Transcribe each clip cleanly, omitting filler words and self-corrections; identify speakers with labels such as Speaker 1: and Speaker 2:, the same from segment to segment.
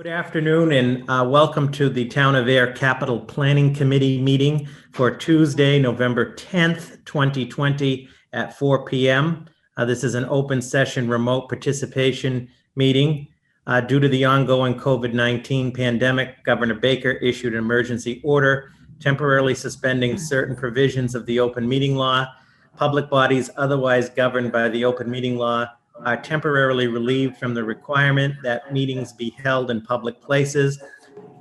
Speaker 1: Good afternoon and welcome to the Town of Ayer Capital Planning Committee meeting for Tuesday, November 10th, 2020 at 4 p.m. This is an open session remote participation meeting. Due to the ongoing COVID-19 pandemic, Governor Baker issued an emergency order temporarily suspending certain provisions of the open meeting law. Public bodies otherwise governed by the open meeting law are temporarily relieved from the requirement that meetings be held in public places,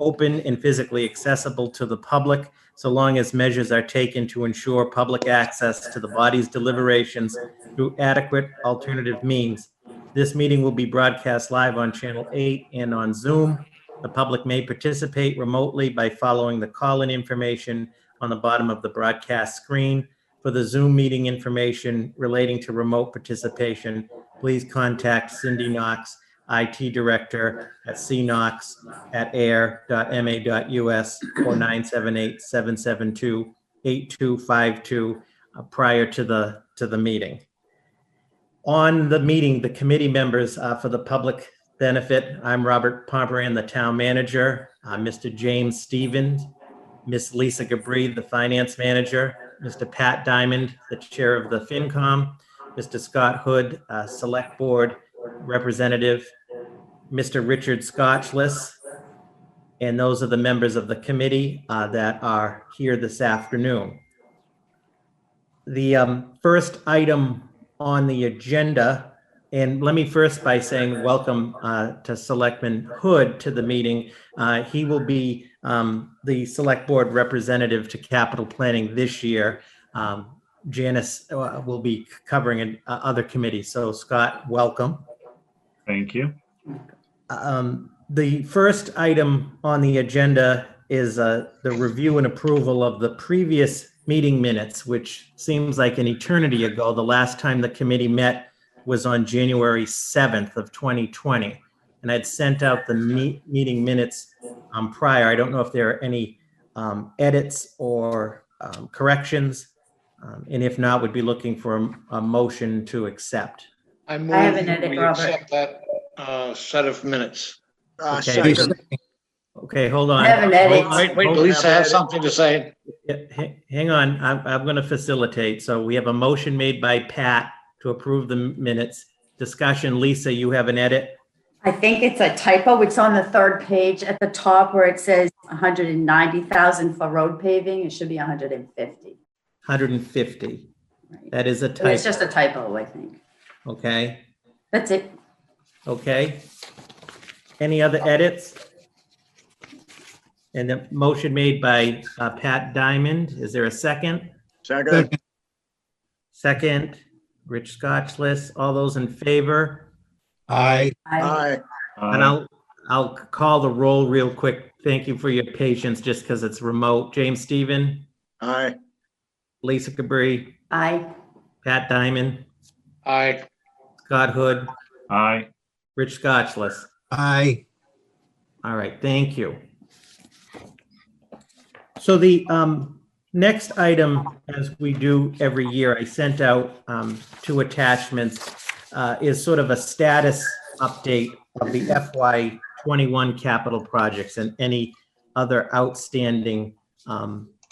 Speaker 1: open and physically accessible to the public, so long as measures are taken to ensure public access to the body's deliberations through adequate alternative means. This meeting will be broadcast live on Channel 8 and on Zoom. The public may participate remotely by following the call-in information on the bottom of the broadcast screen. For the Zoom meeting information relating to remote participation, please contact Cindy Knox, IT Director at cknox@ayer.ma.us or 978-772-8252 prior to the meeting. On the meeting, the committee members for the public benefit, I'm Robert Pomeran, the town manager, Mr. James Stevens, Ms. Lisa Gabri, the finance manager, Mr. Pat Diamond, the chair of the FinCom, Mr. Scott Hood, select board representative, Mr. Richard Scotchless, and those are the members of the committee that are here this afternoon. The first item on the agenda, and let me first by saying welcome to Selectman Hood to the meeting. He will be the select board representative to capital planning this year. Janice will be covering other committees. So Scott, welcome.
Speaker 2: Thank you.
Speaker 1: The first item on the agenda is the review and approval of the previous meeting minutes, which seems like an eternity ago. The last time the committee met was on January 7th of 2020. And I'd sent out the meeting minutes prior. I don't know if there are any edits or corrections. And if not, we'd be looking for a motion to accept.
Speaker 3: I move
Speaker 4: have an edit,
Speaker 3: we
Speaker 4: Robert.
Speaker 3: accept that set of minutes.
Speaker 1: Okay. Okay, hold on.
Speaker 4: I have an edit.
Speaker 3: Wait, Lisa has something to say.
Speaker 1: Hang on, I'm going to facilitate. So we have a motion made by Pat to approve the minutes. Discussion, Lisa, you have an edit?
Speaker 4: I think it's a typo. It's on the third page at the top where it says 190,000 for road paving. It should be 150.
Speaker 1: 150.
Speaker 4: Right.
Speaker 1: That is a
Speaker 4: It's
Speaker 1: typo.
Speaker 4: just a typo, I think.
Speaker 1: Okay,
Speaker 4: That's it.
Speaker 1: okay. Any other edits? And the motion made by Pat Diamond. Is there a second?
Speaker 3: Second.
Speaker 1: Second, Rich Scotchless. All those in favor?
Speaker 5: Aye.
Speaker 3: Aye.
Speaker 1: And I'll call the roll real quick. Thank you for your patience, just because it's remote. James Stephen,
Speaker 3: Aye.
Speaker 1: Lisa Gabri,
Speaker 4: Aye.
Speaker 1: Pat Diamond,
Speaker 3: Aye.
Speaker 1: Scott Hood,
Speaker 2: Aye.
Speaker 1: Rich Scotchless.
Speaker 5: Aye.
Speaker 1: All right, thank you. So the next item, as we do every year, I sent out 2 attachments, is sort of a status update of the FY21 capital projects and any other outstanding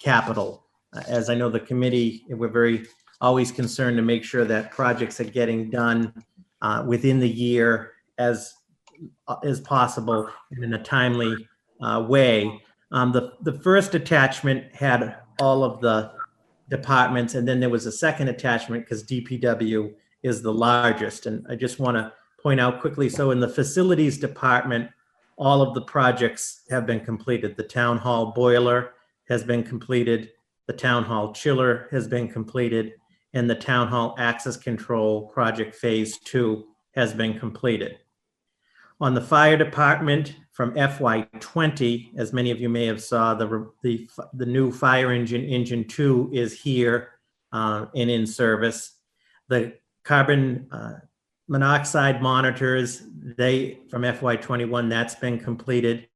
Speaker 1: capital. As I know the committee, we're always concerned to make sure that projects are getting done within the year as possible and in a timely way. The first attachment had all of the departments, and then there was a second attachment because DPW is the largest. And I just want to point out quickly, so in the facilities department, all of the projects have been completed. The town hall boiler has been completed, the town hall chiller has been completed, and the town hall access control project phase 2 has been completed. On the fire department, from FY20, as many of you may have saw, the new fire engine 2 is here and in service. The carbon monoxide monitors, from FY21, that's been completed.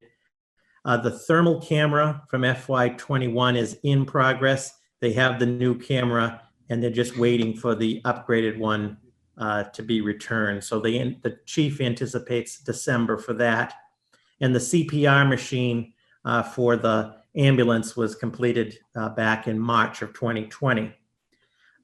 Speaker 1: The thermal camera from FY21 is in progress. They have the new camera and they're just waiting for the upgraded one to be returned. So the chief anticipates December for that. And the CPR machine for the ambulance was completed back in March of 2020.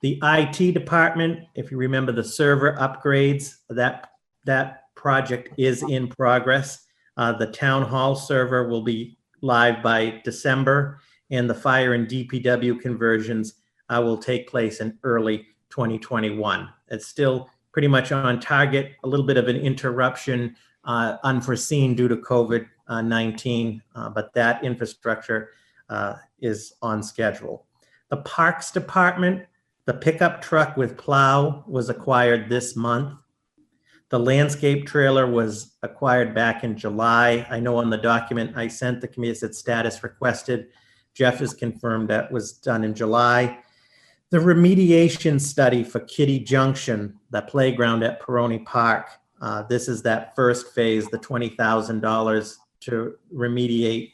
Speaker 1: The IT department, if you remember the server upgrades, that project is in progress. The town hall server will be live by December, and the fire and DPW conversions will take place in early 2021. It's still pretty much on target, a little bit of an interruption unforeseen due to COVID-19, but that infrastructure is on schedule. The Parks Department, the pickup truck with plow was acquired this month. The landscape trailer was acquired back in July. I know on the document I sent the committee, it said status requested. Jeff has confirmed that was done in July. The remediation study for Kitty Junction, the playground at Peroni Park. This is that first phase, the $20,000 to remediate,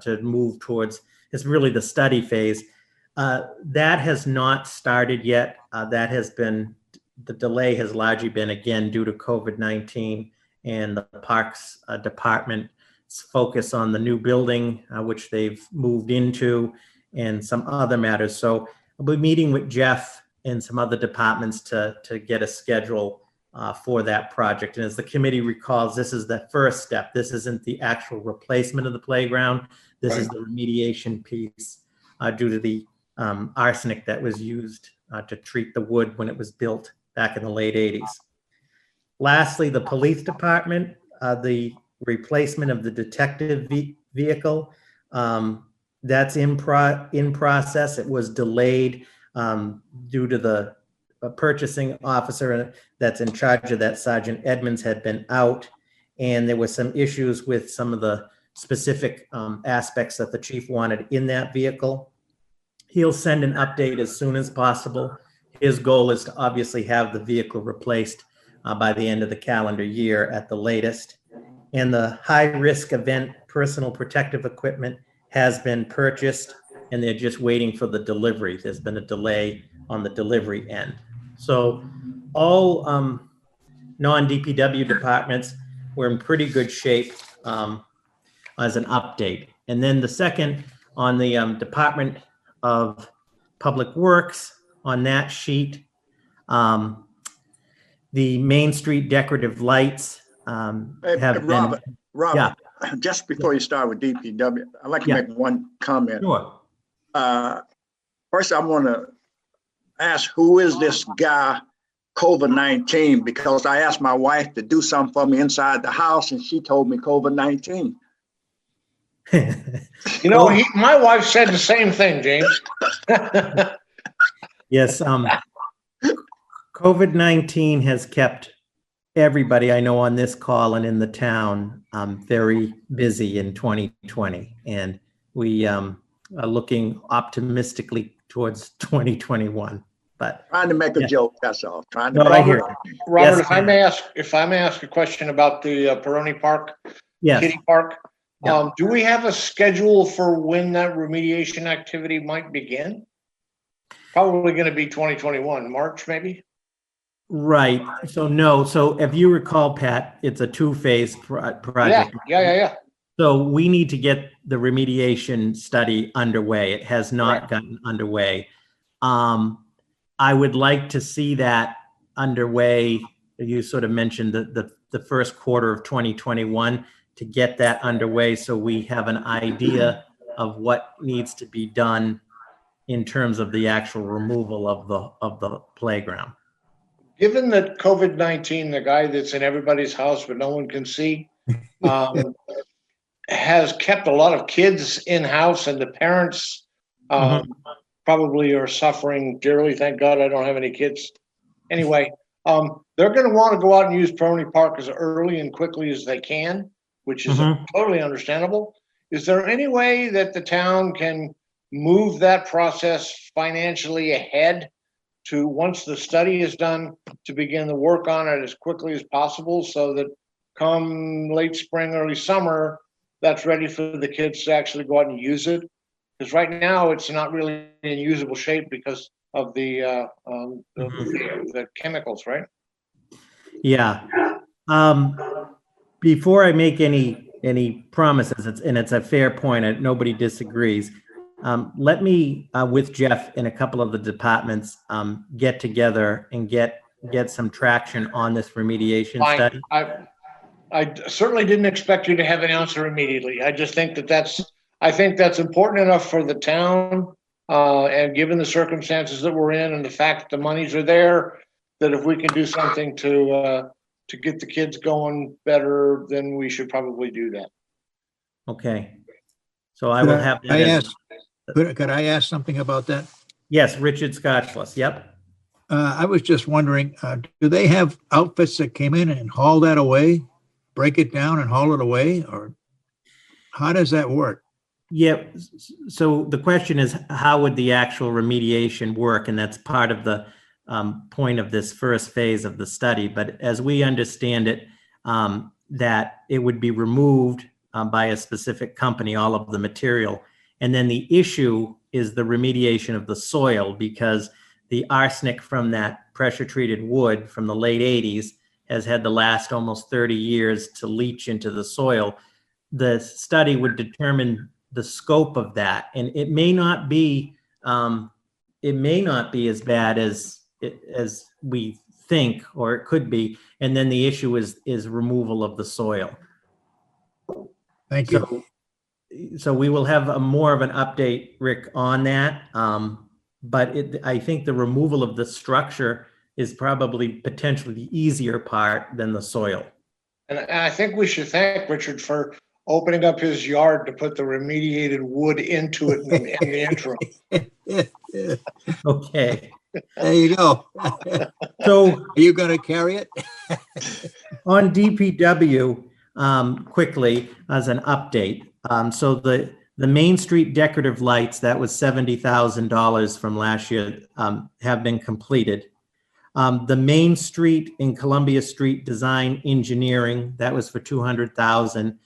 Speaker 1: to move towards, it's really the study phase. That has not started yet. The delay has largely been, again, due to COVID-19 and the Parks Department's focus on the new building, which they've moved into, and some other matters. So I'll be meeting with Jeff and some other departments to get a schedule for that project. And as the committee recalls, this is the first step. This isn't the actual replacement of the playground. This is the remediation piece due to the arsenic that was used to treat the wood when it was built back in the late 80s. Lastly, the police department, the replacement of the detective vehicle, that's in process. It was delayed due to the purchasing officer that's in charge of that, Sergeant Edmonds, had been out, and there were some issues with some of the specific aspects that the chief wanted in that vehicle. He'll send an update as soon as possible. His goal is to obviously have the vehicle replaced by the end of the calendar year at the latest. And the high-risk event personal protective equipment has been purchased, and they're just waiting for the delivery. There's been a delay on the delivery end. So all non-DPW departments were in pretty good shape as an update. And then the second, on the Department of Public Works, on that sheet, the Main Street decorative lights have been.
Speaker 5: Robert, just before you start with DPW, I'd like to make one comment.
Speaker 1: Sure.
Speaker 5: First, I want to ask, who is this guy, COVID-19? Because I asked my wife to do something for me inside the house, and she told me COVID-19.
Speaker 3: You know, my wife said the same thing, James.
Speaker 1: Yes, COVID-19 has kept everybody I know on this call and in the town very busy in 2020, and we are looking optimistically towards 2021. But
Speaker 5: Trying to make a joke, that's all. Trying to.
Speaker 1: no, I hear you.
Speaker 3: Robert,
Speaker 1: Yes,
Speaker 3: if I may ask a question about the Peroni Park,
Speaker 1: Yes.
Speaker 3: Kitty Park.
Speaker 1: Yeah.
Speaker 3: Do we have a schedule for when that remediation activity might begin? Probably going to be 2021, March maybe?
Speaker 1: Right. So no. So if you recall, Pat, it's a two-phase project.
Speaker 3: Yeah.
Speaker 1: So we need to get the remediation study underway. It has not
Speaker 3: Right.
Speaker 1: gotten underway. I would like to see that underway. You sort of mentioned the first quarter of 2021 to get that underway, so we have an idea of what needs to be done in terms of the actual removal of the playground.
Speaker 3: Given that COVID-19, the guy that's in everybody's house but no one can see, has kept a lot of kids in-house, and the parents probably are suffering dearly. Thank God I don't have any kids. Anyway, they're going to want to go out and use Peroni Park as early and quickly as they can, which is totally understandable. Is there any way that the town can move that process financially ahead to, once the study is done, to begin the work on it as quickly as possible, so that come late spring, early summer, that's ready for the kids to actually go out and use it? Because right now it's not really in usable shape because of the chemicals, right?
Speaker 1: Yeah. Before I make any any promises, and it's a fair point, and nobody disagrees. Let me, with Jeff and a couple of the departments, get together and get some traction on this remediation
Speaker 3: Fine.
Speaker 1: study.
Speaker 3: I certainly didn't expect you to have an answer immediately. I just think I think that's important enough for the town, and given the circumstances that we're in and the fact that the monies are there, that if we can do something to get the kids going better, then we should probably do that.
Speaker 1: Okay. So I will have that.
Speaker 6: Could I ask something about that?
Speaker 1: Yes, Richard Scotchless. Yep.
Speaker 6: I was just wondering, do they have outfits that came in and haul that away, break it down and haul it away, or how does that work?
Speaker 1: Yeah. So the question is, how would the actual remediation work? And that's part of the point of this first phase of the study. But as we understand it, that it would be removed by a specific company, all of the material. And then the issue is the remediation of the soil, because the arsenic from that pressure treated wood from the late 80s has had the last almost 30 years to leach into the soil. The study would determine the scope of that, and it may not be as bad as we think, or it could be. And then the issue is removal of the soil.
Speaker 6: Thank you.
Speaker 1: So we will have more of an update, Rick, on that. But I think the removal of the structure is probably potentially the easier part than the soil.
Speaker 3: And I think we should thank Richard for opening up his yard to put the remediated wood into it in the interim.
Speaker 1: Okay.
Speaker 6: There you go.
Speaker 1: So
Speaker 6: Are you going to carry it?
Speaker 1: on DPW, quickly as an update. So the Main Street decorative lights, that was $70,000 from last year, have been completed. The Main Street and Columbia Street design engineering, that was for $200,000.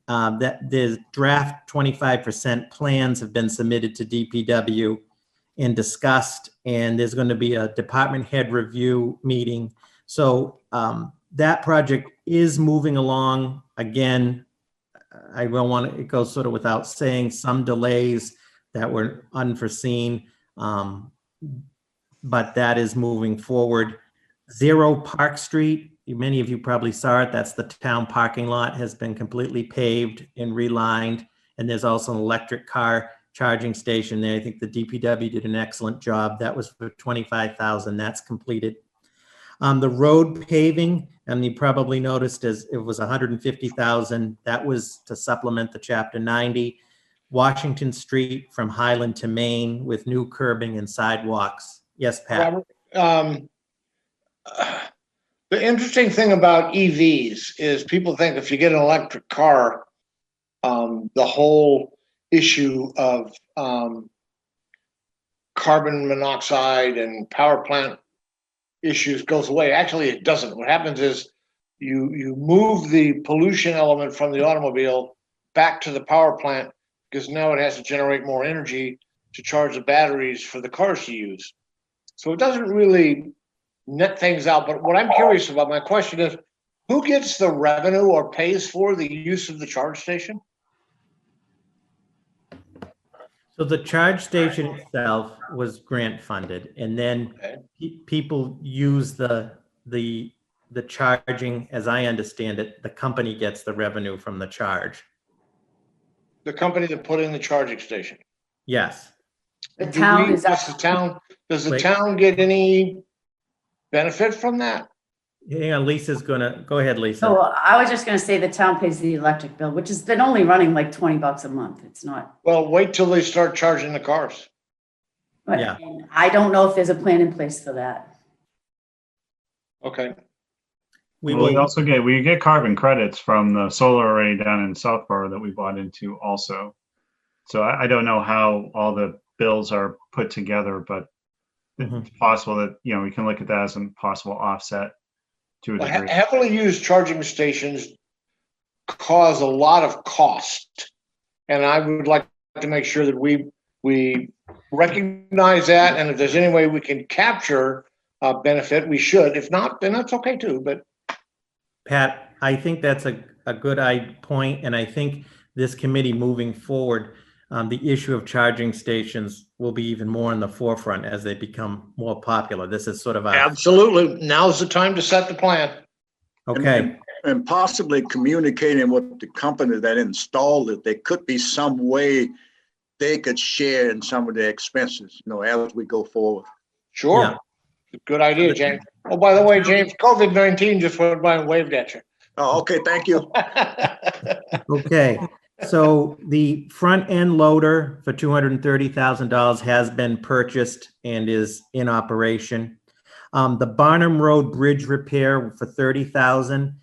Speaker 1: That the draft 25% plans have been submitted to DPW and discussed, and there's going to be a department head review meeting. So that project is moving along. Again, I don't want to, it goes sort of without saying, some delays that were unforeseen, but that is moving forward. 0 Park Street, many of you probably saw it. That's the town parking lot, has been completely paved and relined. And there's also an electric car charging station there. I think the DPW did an excellent job. That was for $25,000. That's completed. The road paving, and you probably noticed, as it was $150,000. That was to supplement the Chapter 90. Washington Street from Highland to Main with new curbing and sidewalks. Yes, Pat.
Speaker 3: Robert, the interesting thing about EVs is people think if you get an electric car, the whole issue of carbon monoxide and power plant issues goes away. Actually, it doesn't. What happens is you move the pollution element from the automobile back to the power plant, because now it has to generate more energy to charge the batteries for the cars to use. So it doesn't really net things out. But what I'm curious about, my question is, who gets the revenue or pays for the use of the charge station?
Speaker 1: So the charge station itself was grant funded, and then people use the charging, as I understand it, the company gets the revenue from the charge.
Speaker 3: The company that put in the charging station.
Speaker 1: Yes.
Speaker 4: The town is
Speaker 3: Does the town get any benefit from that?
Speaker 1: Hang on, Lisa's gonna, go ahead, Lisa.
Speaker 4: So I was just going to say the town pays the electric bill, which has been only running like $20 a month. It's not.
Speaker 3: Well, wait till they start charging the cars.
Speaker 4: But
Speaker 1: Yeah.
Speaker 4: and I don't know if there's a plan in place for that.
Speaker 3: Okay.
Speaker 1: We
Speaker 2: We
Speaker 1: will,
Speaker 2: also get carbon credits from the solar array down in Southborough that we bought into also. So I don't know how all the bills are put together, but it's possible that, we can look at that as a possible offset to a
Speaker 3: Well,
Speaker 2: degree.
Speaker 3: heavily used charging stations cause a lot of cost. And I would like to make sure that we recognize that. And if there's any way we can capture a benefit, we should. If not, then that's okay too. But
Speaker 1: Pat, I think that's a good point, and I think this committee moving forward, the issue of charging stations will be even more in the forefront as they become more popular. This is sort of a,
Speaker 3: Absolutely. Now's the time to set the plan.
Speaker 1: okay,
Speaker 5: And possibly communicating with the company that installed it, there could be some way they could share in some of the expenses, as we go forward.
Speaker 3: Sure.
Speaker 1: Yeah.
Speaker 3: Good idea, James. Oh, by the way, James, COVID-19 just went by and waved at you.
Speaker 5: Oh, okay, thank you.
Speaker 1: okay. So the front end loader for $230,000 has been purchased and is in operation. The Barnum Road Bridge repair for $30,000.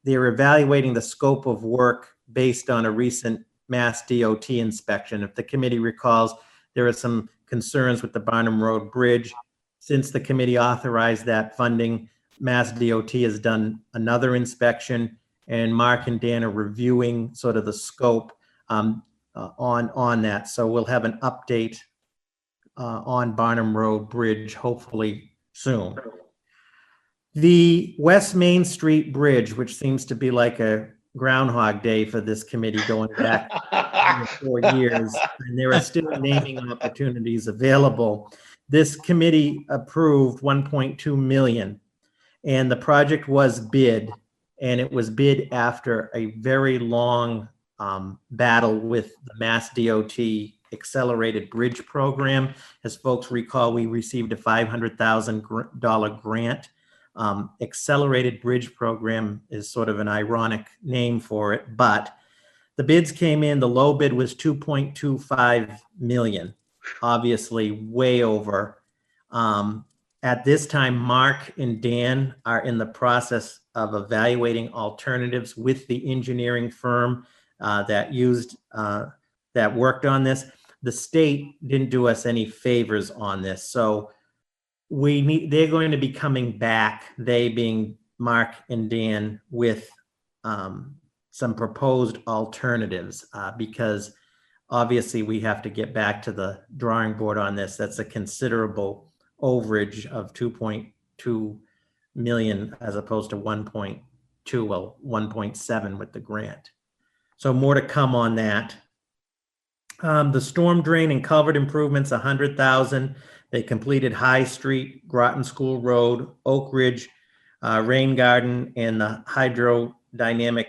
Speaker 1: They're evaluating the scope of work based on a recent Mass DOT inspection. If the committee recalls, there are some concerns with the Barnum Road Bridge. Since the committee authorized that funding, Mass DOT has done another inspection, and Mark and Dan are reviewing sort of the scope on that. So we'll have an update on Barnum Road Bridge hopefully soon. The West Main Street Bridge, which seems to be like a Groundhog Day for this committee going back 4 years, and there are still naming opportunities available. This committee approved 1.2 million, and the project was bid, and it was bid after a very long battle with the Mass DOT Accelerated Bridge Program. As folks recall, we received a $500,000 grant. Accelerated Bridge Program is sort of an ironic name for it, but the bids came in, the low bid was 2.25 million, obviously way over. At this time, Mark and Dan are in the process of evaluating alternatives with the engineering firm that worked on this. The state didn't do us any favors on this, so they're going to be coming back, they being Mark and Dan, with some proposed alternatives because obviously we have to get back to the drawing board on this. That's a considerable overage of 2.2 million as opposed to 1.2, well, 1.7 with the grant. So more to come on that. The storm drain and culvert improvements, 100,000. They completed High Street, Groton School Road, Oak Ridge, Rain Garden, and the hydrodynamic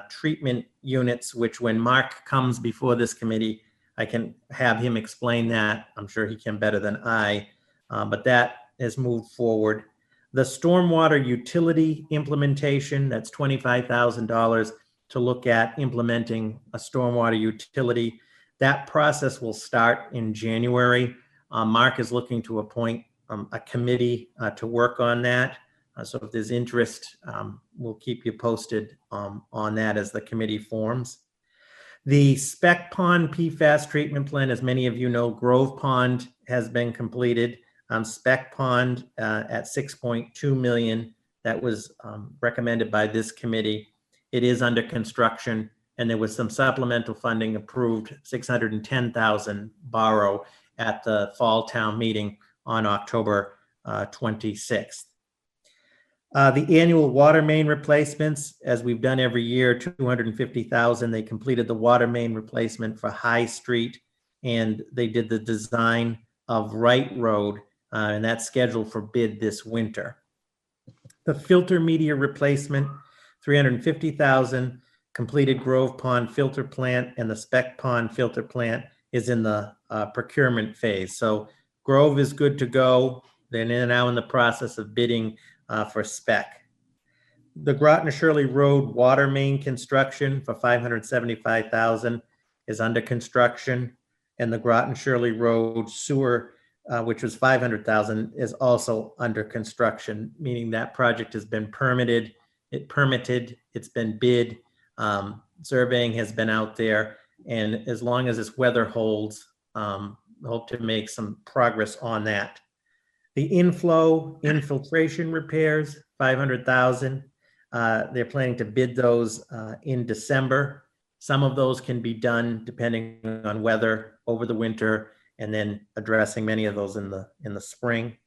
Speaker 1: treatment units, which when Mark comes before this committee, I can have him explain that. I'm sure he can better than I, but that has moved forward. The stormwater utility implementation, that's $25,000 to look at implementing a stormwater utility. That process will start in January. Mark is looking to appoint a committee to work on that. So if there's interest, we'll keep you posted on that as the committee forms. The Spec Pond PFAS treatment plan, as many of you know, Grove Pond has been completed. Spec Pond at 6.2 million, that was recommended by this committee. It is under construction, and there was some supplemental funding approved, 610,000 borrow at the fall town meeting on October 26th. The annual water main replacements, as we've done every year, 250,000. They completed the water main replacement for High Street, and they did the design of Wright Road, and that's scheduled for bid this winter. The filter media replacement, 350,000. Completed Grove Pond filter plant, and the Spec Pond filter plant is in the procurement phase. So Grove is good to go. They're now in the process of bidding for Spec. The Groton Shirley Road water main construction for 575,000 is under construction, and the Groton Shirley Road sewer, which was 500,000, is also under construction, meaning that project has been permitted. It's been bid. Surveying has been out there, and as long as this weather holds, hope to make some progress on that. The infiltration repairs, 500,000. They're planning to bid those in December. Some of those can be done depending on weather over the winter, and then addressing many of those in the spring.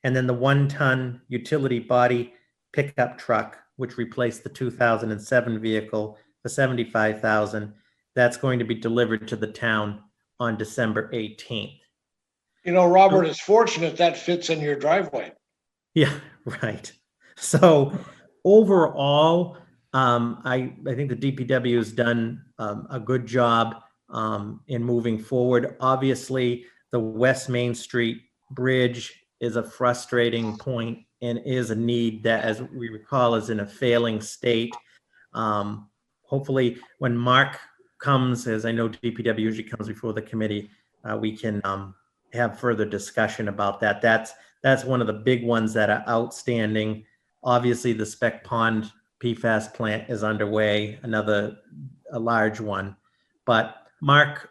Speaker 1: And then the 1-ton utility body pickup truck which replaced the 2007 vehicle for $75,000. That's going to be delivered to the town on December 18th.
Speaker 3: You know, Robert, it's fortunate that fits in your driveway.
Speaker 1: Yeah, right. So overall, I think the DPW has done a good job in moving forward. Obviously, the West Main Street Bridge is a frustrating point and is a need that, as we recall, is in a failing state. Hopefully, when Mark comes, as I know DPW usually comes before the committee, we can have further discussion about that. That's one of the big ones that are outstanding. Obviously, the Spec Pond PFAS plant is underway, a large one. But Mark,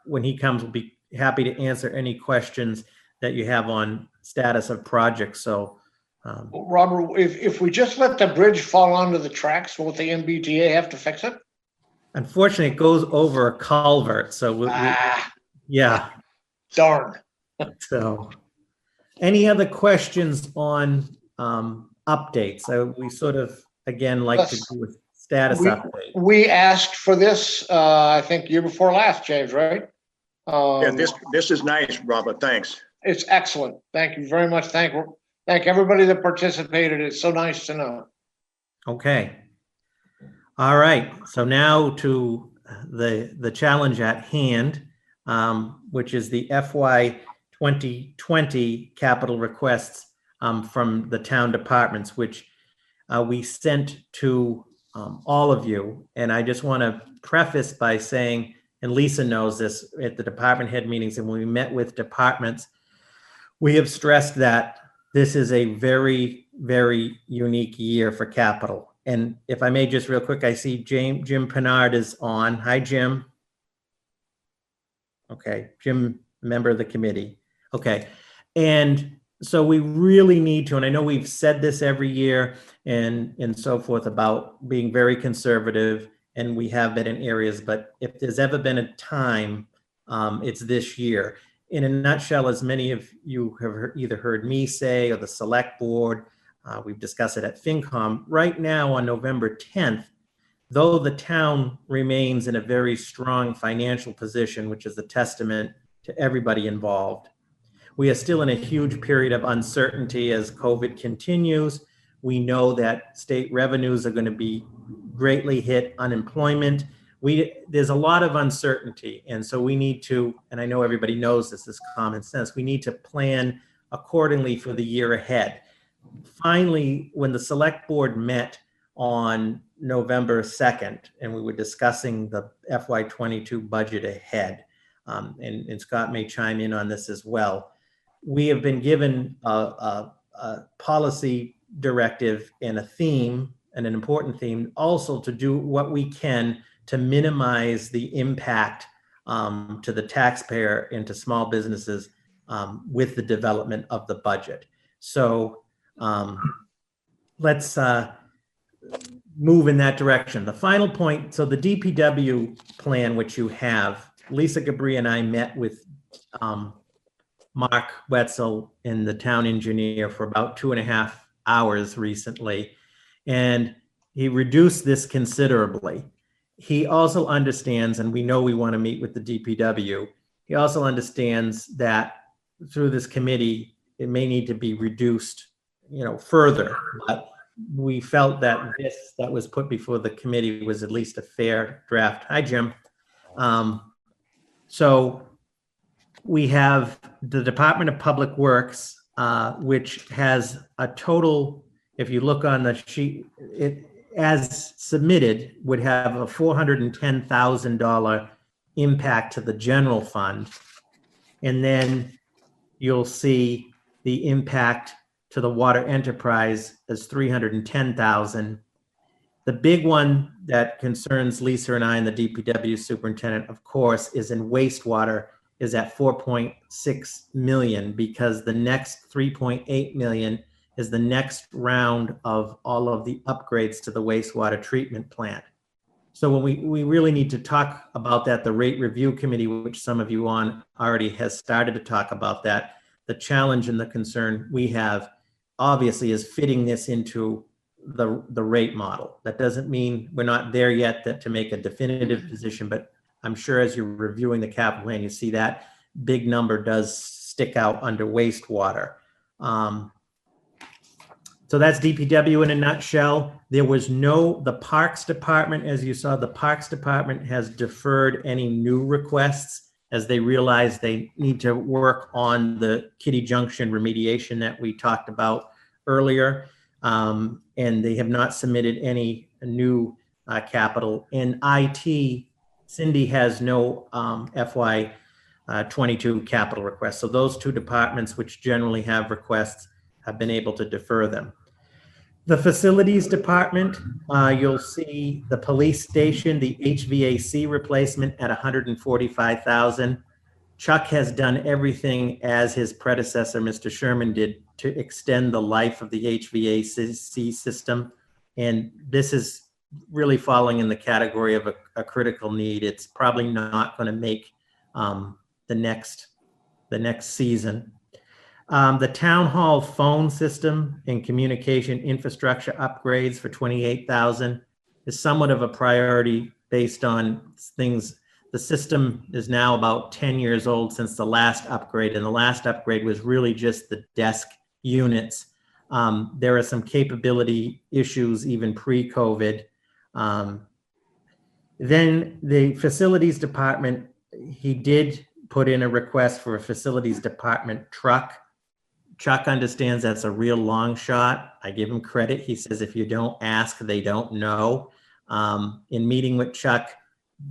Speaker 1: when he comes, will be happy to answer any questions that you have on status of projects. So,
Speaker 3: Robert, if we just let the bridge fall onto the tracks, won't the MBTA have to fix it?
Speaker 1: unfortunately, it goes over a culvert. So, yeah.
Speaker 3: Darn.
Speaker 1: So, any other questions on updates? So we sort of, again, like to do a status update.
Speaker 3: We asked for this, I think year before last, James, right?
Speaker 5: Yeah, this is nice, Robert. Thanks.
Speaker 3: It's excellent. Thank you very much. Thank everybody that participated. It's so nice to know.
Speaker 1: Okay. All right. So now to the challenge at hand, which is the FY 2020 capital requests from the town departments, which we sent to all of you. And I just want to preface by saying, and Lisa knows this at the department head meetings, and when we met with departments, we have stressed that this is a very, very unique year for capital. And if I may just real quick, I see Jim Pinard is on. Hi, Jim. Okay, Jim, member of the committee. Okay, and so we really need to, and I know we've said this every year and so forth about being very conservative, and we have been in areas, but if there's ever been a time, it's this year. In a nutshell, as many of you have either heard me say or the select board, we've discussed it at FinCom, right now on November 10th, though the town remains in a very strong financial position, which is a testament to everybody involved, we are still in a huge period of uncertainty as COVID continues. We know that state revenues are going to be greatly hit, unemployment. There's a lot of uncertainty. And so we need to, and I know everybody knows this is common sense, we need to plan accordingly for the year ahead. Finally, when the select board met on November 2nd, and we were discussing the FY22 budget ahead, and Scott may chime in on this as well, we have been given a policy directive and a theme, and an important theme, also to do what we can to minimize the impact to the taxpayer and to small businesses with the development of the budget. So let's move in that direction. The final point, so the DPW plan, which you have, Lisa Gabri and I met with Mark Wetzel and the town engineer for about 2.5 hours recently, and he reduced this considerably. He also understands, and we know we want to meet with the DPW, he also understands that through this committee, it may need to be reduced, further, but we felt that this that was put before the committee was at least a fair draft. Hi, Jim. So we have the Department of Public Works, which has a total, if you look on the sheet, it as submitted would have a $410,000 impact to the general fund. And then you'll see the impact to the water enterprise as $310,000. The big one that concerns Lisa and I and the DPW superintendent, of course, is in wastewater, is at 4.6 million, because the next 3.8 million is the next round of all of the upgrades to the wastewater treatment plant. So when we really need to talk about that, the rate review committee, which some of you on already has started to talk about that. The challenge and the concern we have obviously is fitting this into the rate model. That doesn't mean we're not there yet to make a definitive position, but I'm sure as you're reviewing the capital plan, you see that big number does stick out under wastewater. So that's DPW in a nutshell. There was the Parks Department, as you saw, the Parks Department has deferred any new requests as they realize they need to work on the Kitty Junction remediation that we talked about earlier. And they have not submitted any new capital. In IT, Cindy has no FY 22 capital requests. So those two departments, which generally have requests, have been able to defer them. The facilities department, you'll see the police station, the HVAC replacement at 145,000. Chuck has done everything as his predecessor, Mr. Sherman, did to extend the life of the HVAC system. And this is really falling in the category of a critical need. It's probably not going to make the next season. The town hall phone system and communication infrastructure upgrades for 28,000 is somewhat of a priority based on things. The system is now about 10 years old since the last upgrade, and the last upgrade was really just the desk units. There are some capability issues even pre-COVID. Then the facilities department, he did put in a request for a facilities department truck. Chuck understands that's a real long shot. I give him credit. He says, if you don't ask, they don't know. In meeting with Chuck,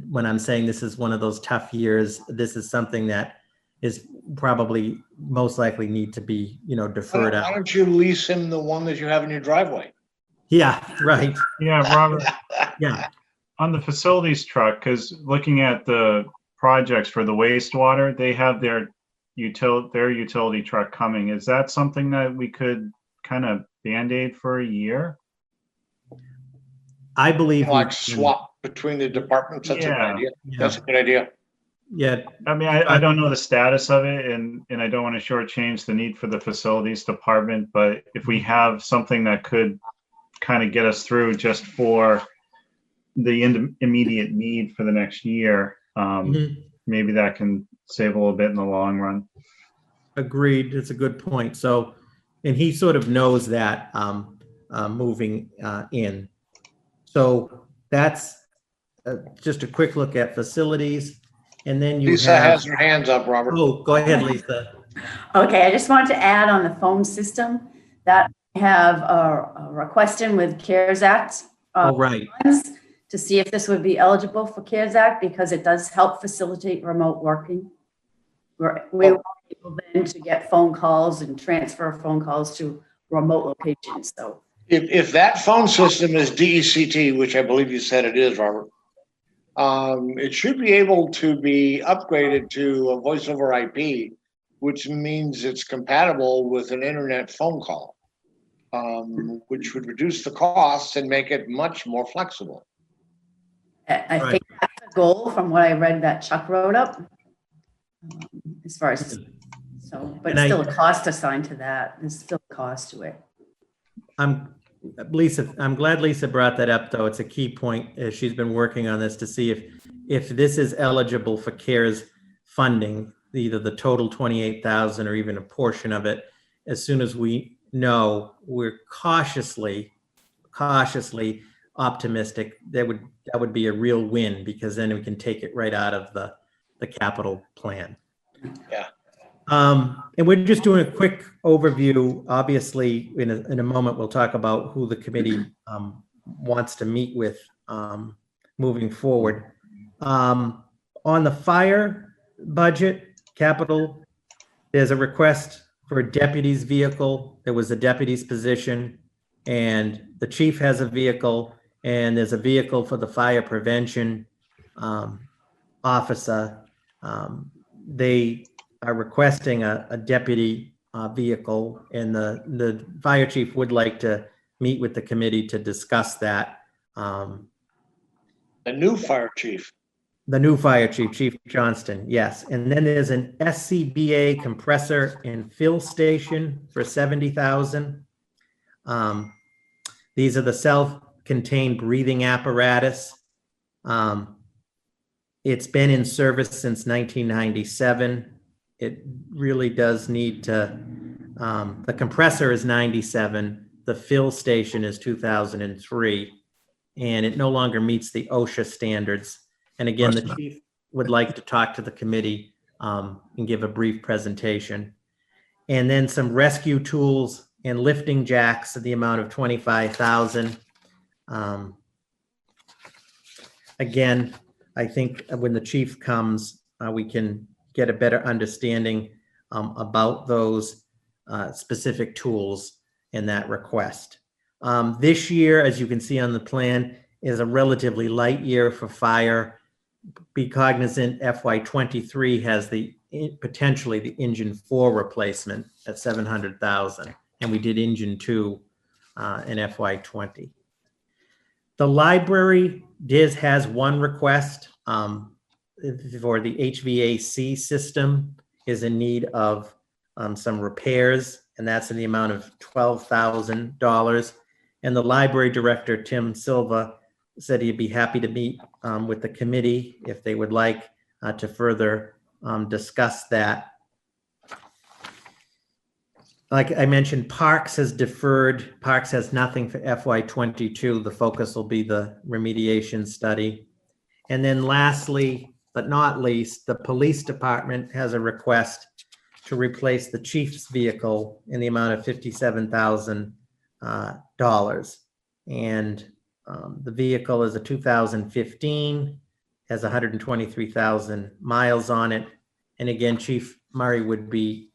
Speaker 1: when I'm saying this is one of those tough years, this is something that is probably most likely need to be, deferred
Speaker 3: Why
Speaker 1: out.
Speaker 3: don't you lease him the one that you have in your driveway?
Speaker 1: Yeah, right.
Speaker 2: Yeah, Robert,
Speaker 1: Yeah.
Speaker 2: on the facilities truck, because looking at the projects for the wastewater, they have their utility truck coming. Is that something that we could kind of Band-Aid for a year?
Speaker 1: I believe
Speaker 3: Like swap between the departments. That's a good idea. That's a good idea.
Speaker 1: Yeah.
Speaker 2: I mean, I don't know the status of it, and I don't want to shortchange the need for the facilities department, but if we have something that could kind of get us through just for the immediate need for the next year, maybe that can save a little bit in the long run.
Speaker 1: Agreed. It's a good point. So, and he sort of knows that moving in. So that's just a quick look at facilities. And then you
Speaker 3: Lisa has her hands up, Robert.
Speaker 1: Oh, go ahead, Lisa.
Speaker 4: Okay, I just wanted to add on the phone system that I have a request in with CARES Act.
Speaker 1: Oh, right.
Speaker 4: Funds to see if this would be eligible for CARES Act because it does help facilitate remote working. We were able then to get phone calls and transfer phone calls to remote locations. So
Speaker 3: If that phone system is DECT, which I believe you said it is, Robert, it should be able to be upgraded to a voice over IP, which means it's compatible with an internet phone call, which would reduce the costs and make it much more flexible.
Speaker 4: I think that's the goal from what I read that Chuck wrote up. As far as but it's still a cost assigned to that. There's still a cost to it.
Speaker 1: I'm glad Lisa brought that up, though. It's a key point as she's been working on this to see if this is eligible for CARES funding, either the total 28,000 or even a portion of it. As soon as we know, we're cautiously optimistic that would be a real win, because then we can take it right out of the capital plan.
Speaker 3: Yeah.
Speaker 1: And we're just doing a quick overview. Obviously, in a moment, we'll talk about who the committee wants to meet with moving forward. On the fire budget capital, there's a request for a deputy's vehicle. There was a deputy's position, and the chief has a vehicle, and there's a vehicle for the fire prevention officer. They are requesting a deputy vehicle, and the fire chief would like to meet with the committee to discuss that.
Speaker 3: The new fire chief.
Speaker 1: The new fire chief, Chief Johnston, yes. And then there's an SCBA compressor and fill station for 70,000. These are the self-contained breathing apparatus. It's been in service since 1997. It really does need to, the compressor is 97, the fill station is 2003, and it no longer meets the OSHA standards. And again, the chief would like to talk to the committee and give a brief presentation. And then some rescue tools and lifting jacks at the amount of $25,000. Again, I think when the chief comes, we can get a better understanding about those specific tools in that request. This year, as you can see on the plan, is a relatively light year for fire. Be cognizant FY23 has potentially the engine 4 replacement at $700,000, and we did engine 2 in FY20. The library has one request for the HVAC system is in need of some repairs, and that's in the amount of $12,000. And the library director, Tim Silva, said he'd be happy to meet with the committee if they would like to further discuss that. Like I mentioned, Parks has deferred. Parks has nothing for FY22. The focus will be the remediation study. And then lastly, but not least, the police department has a request to replace the chief's vehicle in the amount of $57,000. And the vehicle is a 2015, has 123,000 miles on it. And again, Chief Murray would be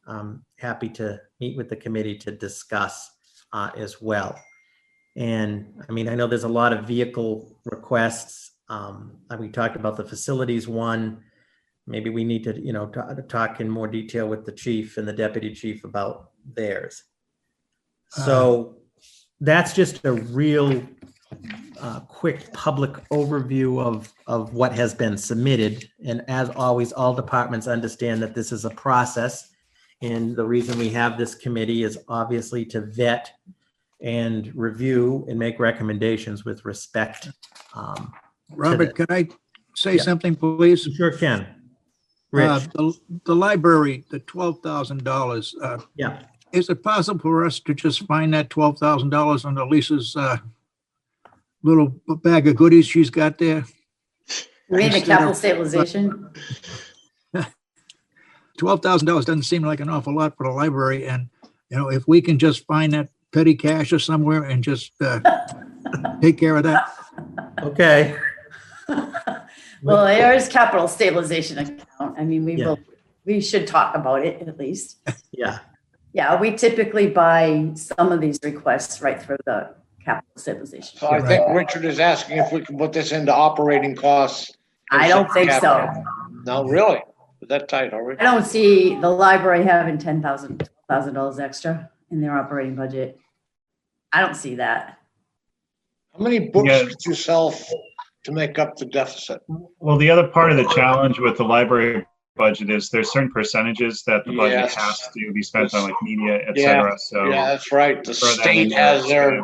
Speaker 1: happy to meet with the committee to discuss as well. And I mean, I know there's a lot of vehicle requests. We talked about the facilities one. Maybe we need to, talk in more detail with the chief and the deputy chief about theirs. So that's just a real quick public overview of what has been submitted. And as always, all departments understand that this is a process. And the reason we have this committee is obviously to vet and review and make recommendations with respect.
Speaker 6: Robert, could I say something, please?
Speaker 1: You sure can. Rich.
Speaker 6: The library, the $12,000.
Speaker 1: Yeah.
Speaker 6: Is it possible for us to just find that $12,000 under Lisa's little bag of goodies she's got there?
Speaker 4: You mean the capital stabilization?
Speaker 6: $12,000 doesn't seem like an awful lot for the library, and if we can just find that petty cash or somewhere and just take care of that.
Speaker 1: Okay.
Speaker 4: Well, there's capital stabilization account. I mean, we should talk about it at least.
Speaker 1: Yeah.
Speaker 4: Yeah, we typically buy some of these requests right through the capital stabilization.
Speaker 3: So I think Richard is asking if we can put this into operating costs.
Speaker 4: I don't think so.
Speaker 3: No, really? Is that tight already?
Speaker 4: I don't see the library having $10,000 extra in their operating budget. I don't see that.
Speaker 3: How many books could you sell to make up the deficit?
Speaker 2: Well, the other part of the challenge with the library budget is there's certain percentages that the budget has to be spent on, like media, et cetera. So
Speaker 3: yeah, that's right. The state has their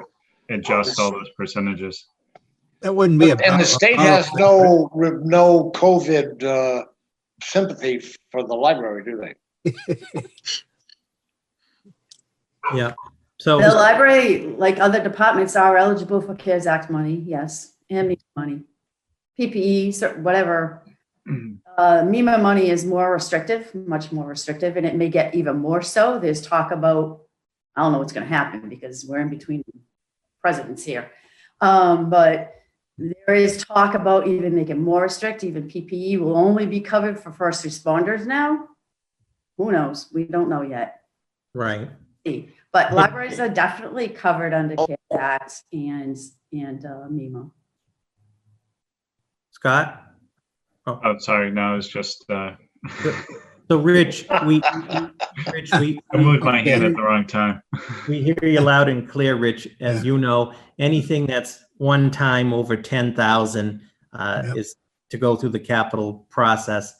Speaker 2: adjust all those percentages.
Speaker 6: That wouldn't be
Speaker 3: and the state has no COVID sympathy for the library, do they?
Speaker 1: Yeah. So
Speaker 4: The library, like other departments, are eligible for CARES Act money, yes, and MEMA money. PPE, whatever. MEMA money is more restrictive, much more restrictive, and it may get even more so. There's talk about, I don't know what's going to happen because we're in between presidents here. But there is talk about even making more restrict, even PPE will only be covered for first responders now. Who knows? We don't know yet.
Speaker 1: right.
Speaker 4: But libraries are definitely covered under CARES Act and MEMA.
Speaker 1: Scott?
Speaker 2: Oh, sorry. No, it's just
Speaker 1: So Rich, I
Speaker 2: moved my hand at the wrong time.
Speaker 1: We hear you loud and clear, Rich. As you know, anything that's one time over 10,000 is to go through the capital process.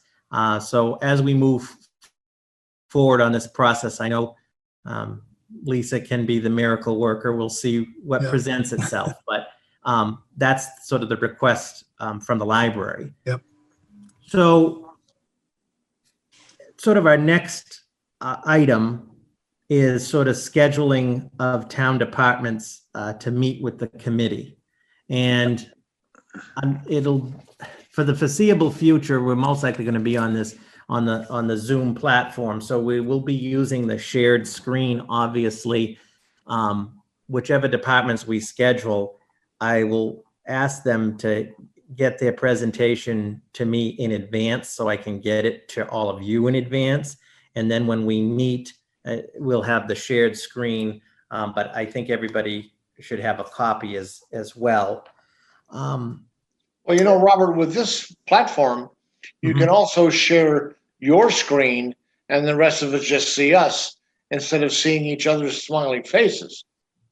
Speaker 1: So as we move forward on this process, I know Lisa can be the miracle worker. We'll see what
Speaker 6: Yeah.
Speaker 1: presents itself. But that's sort of the request from the library.
Speaker 6: Yep.
Speaker 1: So sort of our next item is sort of scheduling of town departments to meet with the committee. And it'll, for the foreseeable future, we're most likely going to be on this, on the Zoom platform. So we will be using the shared screen, obviously. Whichever departments we schedule, I will ask them to get their presentation to me in advance so I can get it to all of you in advance. And then when we meet, we'll have the shared screen, but I think everybody should have a copy as well.
Speaker 3: Well, you know, Robert, with this platform, you can also share your screen and the rest of us just see us instead of seeing each other's smiling faces.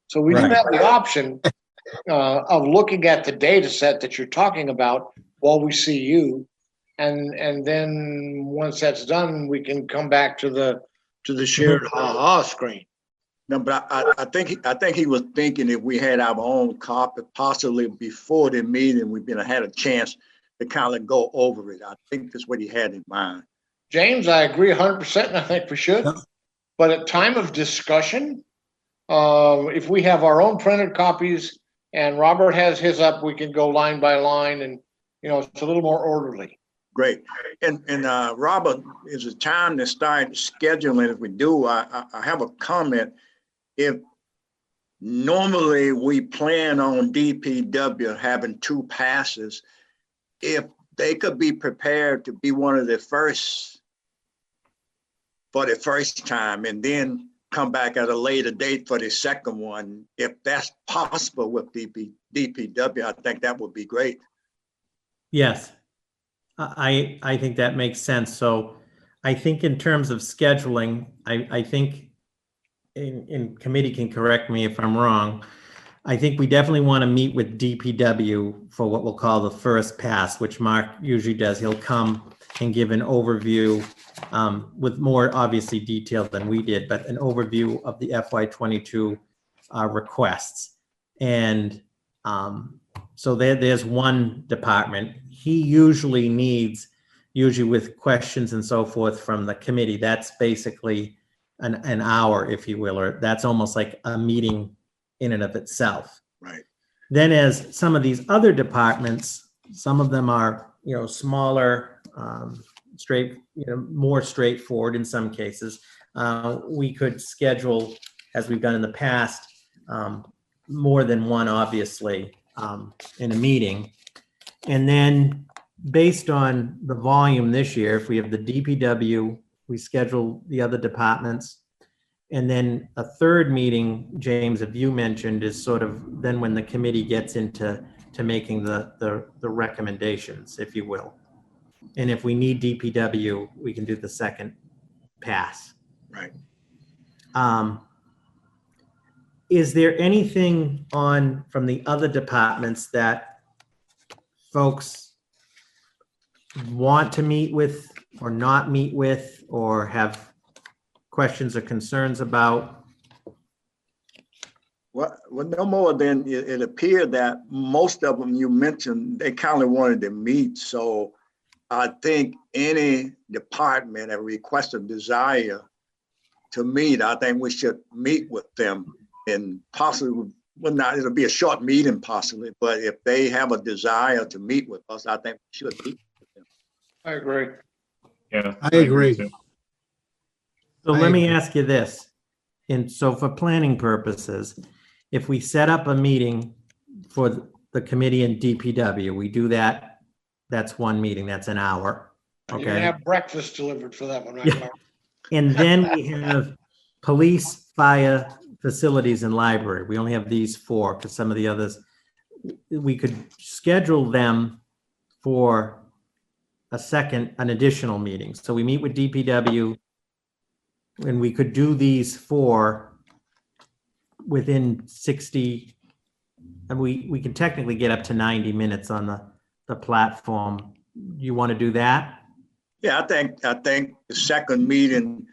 Speaker 3: So we do
Speaker 1: Right.
Speaker 3: have the option of looking at the data set that you're talking about while we see you. And then once that's done, we can come back to the shared ha-ha screen.
Speaker 5: No, but I think he was thinking if we had our own copy, possibly before the meeting, we've had a chance to kind of go over it. I think that's what he had in mind.
Speaker 3: James, I agree 100%, and I think we should.
Speaker 6: Yeah.
Speaker 3: But at time of discussion, if we have our own printed copies and Robert has his up, we can go line by line, and you know, it's a little more orderly.
Speaker 5: Great. And Robert, is it time to start scheduling? If we do, I have a comment. If normally we plan on DPW having 2 passes, if they could be prepared to be one of the first for the first time and then come back at a later date for the second one, if that's possible with DPW, I think that would be great.
Speaker 1: Yes, I think that makes sense. So I think in terms of scheduling, I think in committee can correct me if I'm wrong. I think we definitely want to meet with DPW for what we'll call the first pass, which Mark usually does. He'll come and give an overview with more obviously detail than we did, but an overview of the FY22 requests. And so there's one department. He usually needs, with questions and so forth from the committee, that's basically an hour, if you will, or that's almost like a meeting in and of itself.
Speaker 5: Right.
Speaker 1: Then as some of these other departments, some of them are, smaller, more straightforward in some cases. We could schedule, as we've done in the past, more than one, obviously, in a meeting. And then based on the volume this year, if we have the DPW, we schedule the other departments. And then a third meeting, James, if you mentioned, is sort of then when the committee gets into making the recommendations, if you will. And if we need DPW, we can do the second pass.
Speaker 5: Right.
Speaker 1: Is there anything from the other departments that folks want to meet with or not meet with or have questions or concerns about?
Speaker 5: Well, no more than it appeared that most of them you mentioned, they kind of wanted to meet. So I think any department that requests a desire to meet, I think we should meet with them and possibly, well, not, it'll be a short meeting possibly, but if they have a desire to meet with us, I think we should meet with them.
Speaker 3: I agree.
Speaker 2: Yeah.
Speaker 6: I agree.
Speaker 2: too.
Speaker 1: So
Speaker 6: I
Speaker 1: let me
Speaker 6: agree.
Speaker 1: ask you this. And so for planning purposes, if we set up a meeting for the committee and DPW, we do that, that's one meeting, that's an hour.
Speaker 3: You're gonna
Speaker 1: Okay.
Speaker 3: have breakfast delivered for that one, right?
Speaker 1: Yeah.
Speaker 3: Robert?
Speaker 1: And then we have police, fire, facilities, and library. We only have these 4 because some of the others, we could schedule them for an additional meeting. So we meet with DPW and we could do these 4 within 60, and we can technically get up to 90 minutes on the platform. You want to do that?
Speaker 5: Yeah, I think the second meeting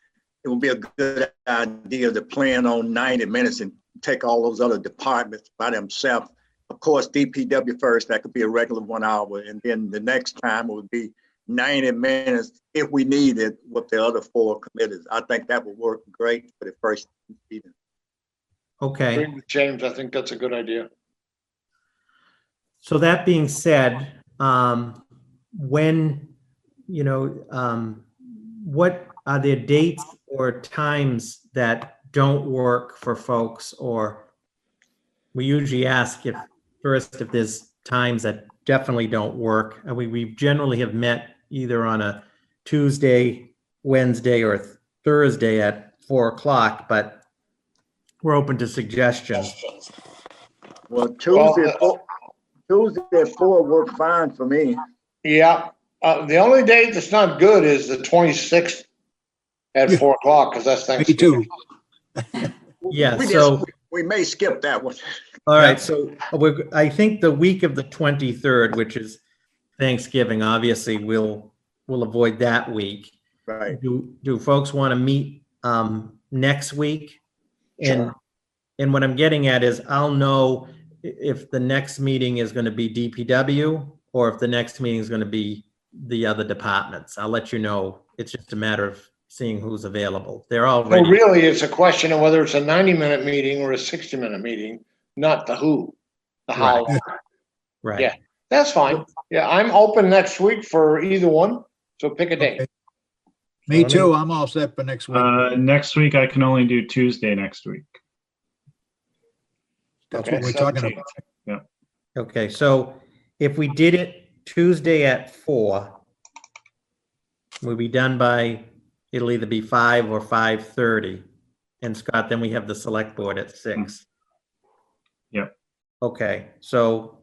Speaker 5: it would be a good idea to plan on 90 minutes and take all those other departments by themselves. Of course, DPW first, that could be a regular 1 hour. And then the next time it would be 90 minutes if we need it with the other 4 committees. I think that would work great for the first meeting.
Speaker 1: Okay.
Speaker 3: Agree with James, I think that's a good idea.
Speaker 1: So that being said, when, what are there dates or times that don't work for folks? Or we usually ask if there's times that definitely don't work. And we generally have met either on a Tuesday, Wednesday, or Thursday at 4 o'clock, but we're open to suggestions.
Speaker 5: Well, Tuesday at 4 worked fine for me.
Speaker 3: Yeah, the only date that's not good is the 26th at
Speaker 6: Yeah.
Speaker 3: 4 o'clock, because that's
Speaker 6: Me
Speaker 3: Thanksgiving.
Speaker 6: too.
Speaker 1: Yeah,
Speaker 5: We
Speaker 1: so,
Speaker 5: we may skip that one.
Speaker 1: all right, so I think the week of the 23rd, which is Thanksgiving, obviously we'll avoid that week.
Speaker 5: Right.
Speaker 1: Do folks want to meet next week? And what I'm getting at is I'll know if the next meeting is going to be DPW or if the next meeting is going to be the other departments. I'll let you know. It's just a matter of seeing who's available. They're all
Speaker 3: So
Speaker 1: ready.
Speaker 3: really, it's a question of whether it's a 90-minute meeting or a 60-minute meeting, not the who, the how.
Speaker 1: Right. Right.
Speaker 3: Yeah. That's fine. Yeah, I'm open next week for either one, so pick a date.
Speaker 6: Okay. Me too. I'm all set for next week.
Speaker 2: Next week, I can only do Tuesday next week.
Speaker 6: That's
Speaker 3: Okay,
Speaker 6: what we're talking
Speaker 3: 17th.
Speaker 6: about.
Speaker 1: Okay, so if we did it Tuesday at 4, we'll be done by, it'll either be 5 or 5:30. And Scott, then we have the select board at 6.
Speaker 2: Yep.
Speaker 1: Okay, so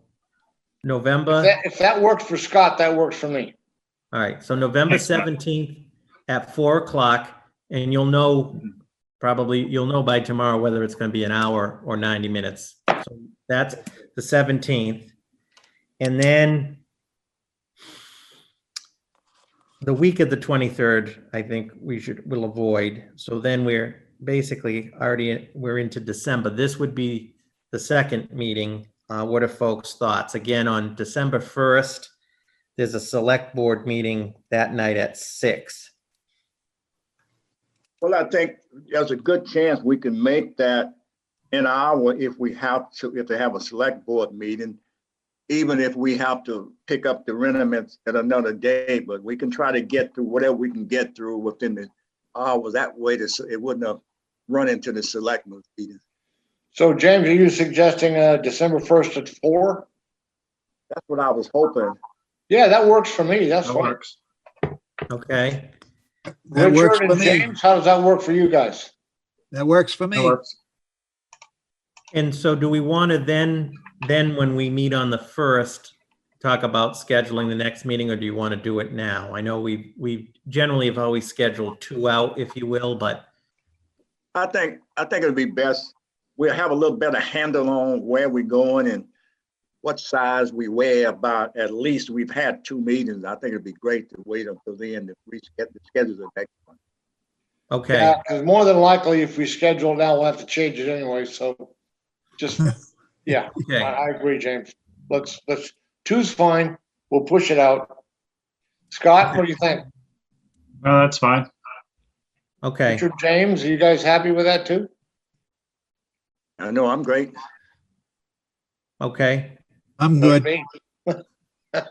Speaker 1: November,
Speaker 3: If that works for Scott, that works for me.
Speaker 1: all right, so November
Speaker 2: Excellent.
Speaker 1: 17th at 4 o'clock, and you'll know by tomorrow whether it's going to be an hour or 90 minutes. So that's the 17th. And then the week of the 23rd, I think we'll avoid. So then we're basically we're into December. This would be the second meeting. What are folks' thoughts? Again, on December 1st, there's a select board meeting that night at 6.
Speaker 5: Well, I think there's a good chance we can make that an hour if we have to, if they have a select board meeting, even if we have to pick up the renovations at another day, but we can try to get through whatever we can get through within the hour. That way it wouldn't have run into the select meeting.
Speaker 3: So James, are you suggesting December 1st at 4?
Speaker 5: That's what I was hoping.
Speaker 3: Yeah, that works for me. That's
Speaker 2: That
Speaker 3: fine.
Speaker 2: works.
Speaker 1: Okay,
Speaker 6: That works
Speaker 3: Richard
Speaker 6: for
Speaker 3: and
Speaker 6: me.
Speaker 3: James, how does that work for you guys?
Speaker 6: That works for
Speaker 2: That
Speaker 6: me.
Speaker 2: works.
Speaker 1: and so do we want to then when we meet on the 1st, talk about scheduling the next meeting, or do you want to do it now? I know we generally have always scheduled 2 out, if you will, but
Speaker 5: I think it'd be best. We'll have a little better handle on where we're going and what size we weigh about. At least we've had 2 meetings. I think it'd be great to wait until then to schedule the next one.
Speaker 1: okay.
Speaker 3: Yeah, because more than likely, if we schedule it now, we'll have to change it anyway. So just, yeah,
Speaker 1: Okay.
Speaker 3: I agree, James. Let's 2's fine. We'll push it out. Scott, what do you think?
Speaker 2: No, that's fine.
Speaker 1: Okay.
Speaker 3: Richard, James, are you guys happy with that too?
Speaker 5: I know I'm great.
Speaker 1: Okay.
Speaker 6: I'm good.
Speaker 3: Me?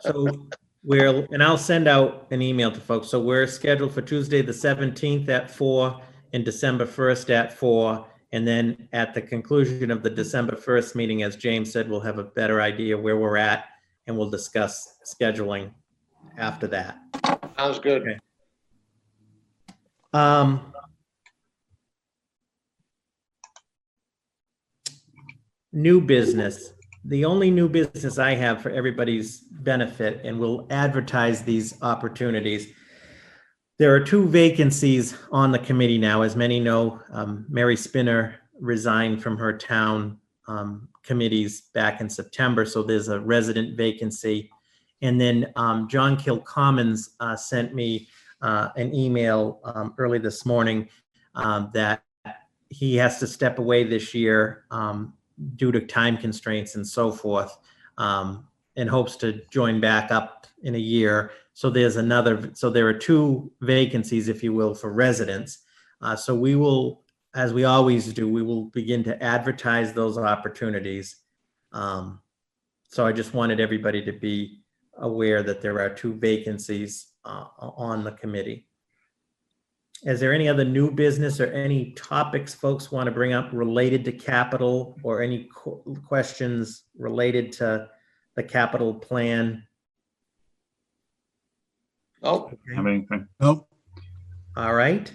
Speaker 1: So and I'll send out an email to folks. So we're scheduled for Tuesday, the 17th at 4 and December 1st at 4. And then at the conclusion of the December 1st meeting, as James said, we'll have a better idea where we're at and we'll discuss scheduling after that.
Speaker 3: Sounds good.
Speaker 1: Okay. New business. The only new business I have for everybody's benefit, and we'll advertise these opportunities. There are 2 vacancies on the committee now. As many know, Mary Spinner resigned from her town committees back in September, so there's a resident vacancy. And then John Kilcommons sent me an email early this morning that he has to step away this year due to time constraints and so forth, and hopes to join back up in a year. So there are 2 vacancies, if you will, for residents. So we will, as we always do, we will begin to advertise those opportunities. So I just wanted everybody to be aware that there are 2 vacancies on the committee. Is there any other new business or any topics folks want to bring up related to capital, or any questions related to the capital plan?
Speaker 3: Oh,
Speaker 2: Have anything?
Speaker 6: Nope.
Speaker 1: All right.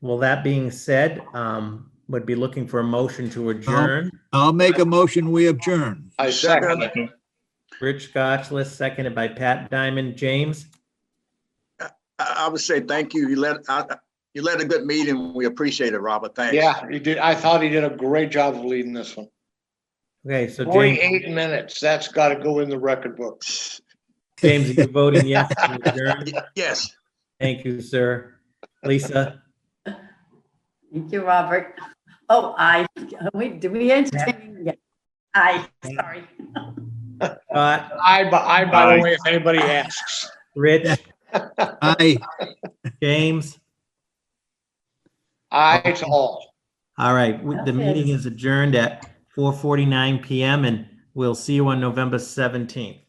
Speaker 1: Well, that being said, would be looking for a motion to adjourn.
Speaker 6: I'll make a motion, we adjourn.
Speaker 3: I second.
Speaker 2: Second.
Speaker 1: Rich Scotchless, seconded by Pat Diamond. James?
Speaker 5: I would say thank you. You led a good meeting. We appreciate it, Robert. Thanks.
Speaker 3: Yeah, he did. I thought he did a great job of leading this one.
Speaker 1: Okay, so James,
Speaker 3: 48 minutes. That's got to go in the record book.
Speaker 1: James, are you voting yes to adjourn?
Speaker 5: Yes.
Speaker 1: Thank you, sir. Lisa?
Speaker 4: Thank you, Robert. Oh, aye. Did we entertain? Yeah. Aye, sorry.
Speaker 1: Scott?
Speaker 3: I, by the way, if anybody asks.
Speaker 1: Rich?
Speaker 6: Aye.
Speaker 1: James?
Speaker 3: I to all.
Speaker 1: All right, the
Speaker 4: Okay.
Speaker 1: meeting is adjourned at 4:49 PM, and we'll see you on November 17th.